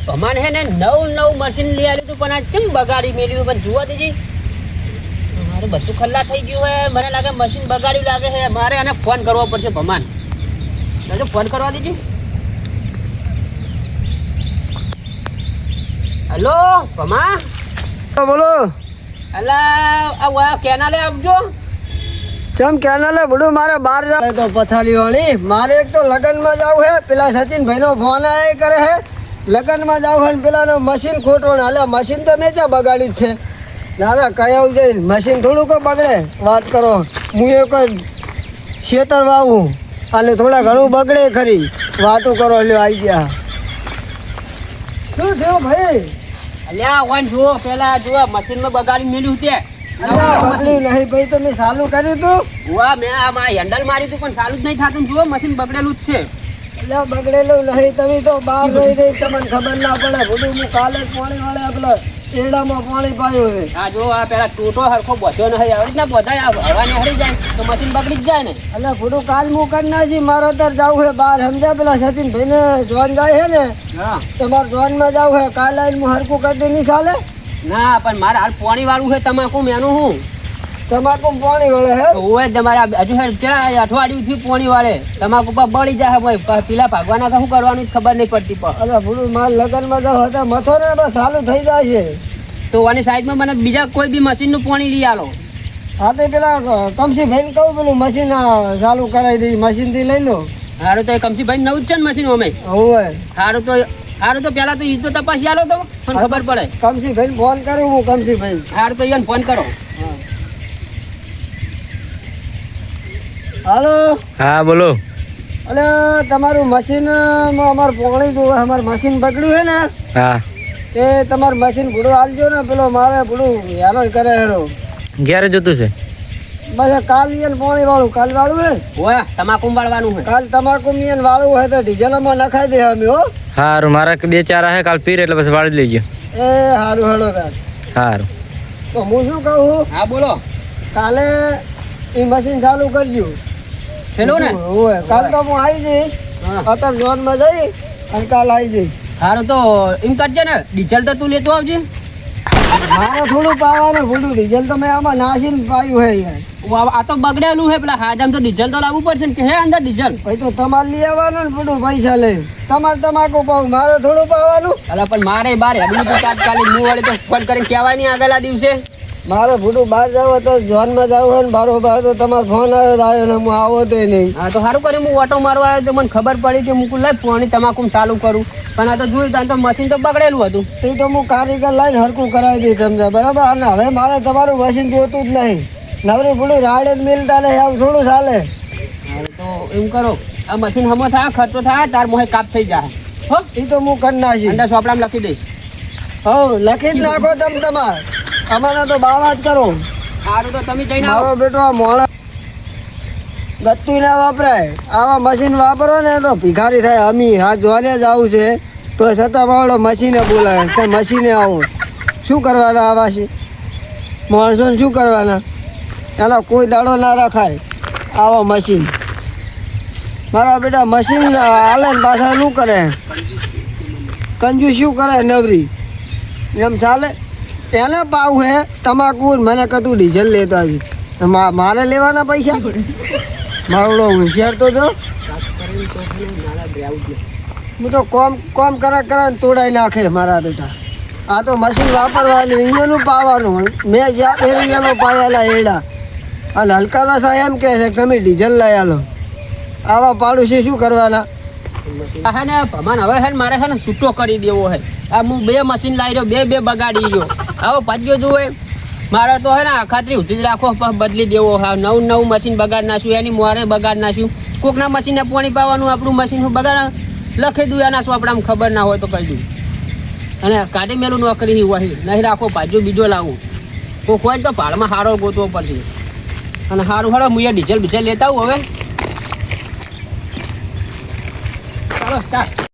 ભમાન હે ને નવ મશીન લઈ આવ્યું હતું પણ આ ચમ બગાડી મેલ્યું પણ જોવા દેજી મારે બધું ખલ્લા થઈ ગયું હે મને લાગે મશીન બગાડ્યું લાગે છે મારે આને ફોન કરવો પડશે ભમાન એટલે ફોન કરવા દેજી હેલો ભમા બોલો અલા આ કેનાલે આપજો ચમ કેનાલે બડું મારે બહાર જાય તો પથારી વાળી મારે એક તો લગ્નમાં જાવ હે પેલા સચિનભાઈનો ફોન આય કરે હે લગ્નમાં જાવ હે પેલાનો મશીન ખોટો ને હાલે મશીન તો મેં ચા બગાડી જ છે ના હવે કયા જઈને મશીન થોડું કોઈ બગડે વાત કરો હું એ કોઈ શેતર વાવું અને થોડા ઘણું બગડે ખરી વાતો કરો લ્યો આવી ગયા શું થયું ભાઈ અલ્યા વન જુઓ પેલા જુઓ મશીનમાં બગાડી મેલ્યું તે બગડ્યું નહીં ભાઈ તમે ચાલુ કર્યું તું વાહ મેં આ મારા હેન્ડલ મારી તું પણ ચાલુ જ નહીં થતું જુઓ મશીન બગડેલું જ છે એટલે બગડેલું નહીં તમે તો બહાર રહી રહી તમને ખબર ના પડે બધું હું કાલે જ પાણી વાળે પેલો એડામાં પાણી પાયું છે આ જો આ પેલા ટૂટો હરખો બધો નહીં આવી રીતના બધા હવા ને હરી જાય તો મશીન બગડી જ જાય ને એટલે બધું કાલ હું કરી નાખી મારે અત્યારે જવું છે બહાર સમજ્યા પેલા સચિનભાઈને જોન જાય છે ને હા તમારે જોનમાં જવું છે કાલ આવીને હું હરખું કરી દે નહીં ચાલે ના પણ મારે હાલ પાણી વાળું છે તમાકુ મેનું હું તમાકુ પાણી વળે હે ઓય તમારે હજુ અઠવાડિયું થી પાણી વાળે તમાકુ પર બળી જાય ભાઈ પેલા ભાગવાના શું કરવાનું ખબર નહીં પડતી પણ એટલે બધું માલ લગ્નમાં જાવ હતા મથો ને બસ ચાલુ થઈ જાય છે તો આની સાઈડમાં મને બીજા કોઈ બી મશીનનું પાણી લઈ આલો હા તો પેલા કમસીભાઈને કહું પેલું મશીન ચાલુ કરાવી દઈ મશીનથી લઈ લો સારું તો એ કમસીભાઈ નવું જ છે ને મશીન અમે હોય સારું તો પેલા તો ઈ તો તપાસી આલો તો મને ખબર પડે કમસીભાઈને ફોન કરું હું કમસીભાઈ સારું તો એને ફોન કરો હાલો હા બોલો અલે તમારું મશીન અમારું પોણી જોવે અમારું મશીન બગડ્યું છે ને હા એ તમારું મશીન ભૂડું હાલજો ને પેલો મારે ભૂડું યાનો કરે હેરો ક્યારે જોતું છે બસ કાલ ઈયન પોણી વાળું કાલ વાળું હે ઓય તમાકુ વાળવાનું છે કાલ તમાકુ ઈયન વાળું હોય તો ડીઝલમાં નખાઈ દે અમે હો સારું મારા 2-4 હે કાલ પીર એટલે પછી વાળી લેજો એ સારું હેડો તાર સારું તો હું શું કહું હા બોલો કાલે એ મશીન ચાલુ કરજો હેલો ને હોય કાલ તો હું આવી જઈશ અત્યારે ઝોનમાં જઈ અને કાલ આવી જઈશ સારું તો એમ કરજે ને ડીઝલ તો તું લેતો આવજે મારે થોડું પાવાનું થોડું ડીઝલ તો મેં આમાં નાસીને પાયું હે યાર આ તો બગડેલું છે પેલા હાજામ તો ડીઝલ તો લાવવું પડશે ને કે હે અંદર ડીઝલ ભાઈ તો તમારે લઈ આવવાનું ને બધું પૈસા લઈ તમારે તમાકુ પાવું મારે થોડું પાવાનું અલા પણ મારે બાર હેડું તો તાત્કાલિક હું વળે તો ફોન કરીને કહેવાય નહીં આગલા દિવસે મારે ભૂડું બહાર જાવ તો જોનમાં જાવ હોય ને બારોબાર તો તમારો ફોન આવ્યો ને હું આવો તો નહીં હા તો સારું કર્યું હું ઓટો મારવા આવ્યો તો મને ખબર પડી કે હું લઈ પાણી તમાકુ ચાલુ કરું પણ આ તો જોયું ત્યાં તો મશીન તો બગડેલું હતું તે તો હું કારીગર લાઈને હરકું કરાવી દઈશ સમજા બરાબર અને હવે મારે તમારું મશીન જોતું જ નહીં નવરી ભૂડું રાડે જ મિલતા નહીં આવું થોડું ચાલે તો એમ કરો આ મશીન હમો થાય ખર્ચો થાય તાર મોહે કાપ થઈ જાય હો એ તો હું કરી નાખીશ અંદર ચોપડામાં લખી દઈશ હો લખી જ નાખો તમે તમારે અમારે તો બાવા જ કરો સારું તો તમે જઈને મારો બેટો આ મોડા ગત્તું ના વાપરાય આવા મશીન વાપરો ને તો ભિખારી થાય અમી હા જોવાને જ આવું છે તો છતાં મારો મશીને બોલાવે કે મશીને આવો શું કરવાના આવા છે માણસોને શું કરવાના એનો કોઈ દાડો ના રખાય આવો મશીન મારા બેટા મશીન હાલે ને પાછા શું કરે કંજુ શું કરે નવરી એમ ચાલે એને પાવું હે તમાકુ મને કતું ડીઝલ લેતો આવી મારે લેવાના પૈસા મારો હોશિયાર તો જો હું તો કોમ કરે ને તોડાઈ નાખે મારા બેટા આ તો મશીન વાપરવાનું અહીંયાનું પાવાનું મેં જ્યાં એરિયાનો પાયેલા એડા અને હલકાના સાહેબ એમ કહે છે કે તમે ડીઝલ લઈ આલો આવા પાડોશી શું કરવાના હે ને ભમાન હવે હે ને મારે છે ને છૂટો કરી દેવો હે આ હું 2 મશીન લાવી રહ્યો બે બગાડી ગયો આવો પાછો જોવે મારે તો હે ને ખાતરી ઉધી જ રાખો બદલી દેવો હા નવું મશીન બગાડ નાખ્યું એની મોરે બગાડ નાખ્યું કોકના મશીનને પાણી પાવાનું આપણું મશીન હું બગાડ લખી દઉં એના આપણામાં ખબર ના હોય તો કહી દઉં અને કાઢી મેલું નોકરી હોય નહીં રાખો પાછું બીજો લાવું કોક હોય તો ભાડમાં સારો ગોતવો પડશે અને સારું સારું હું ડીઝલ લેતા આવું હવે ચાલો સ્ટાર્ટ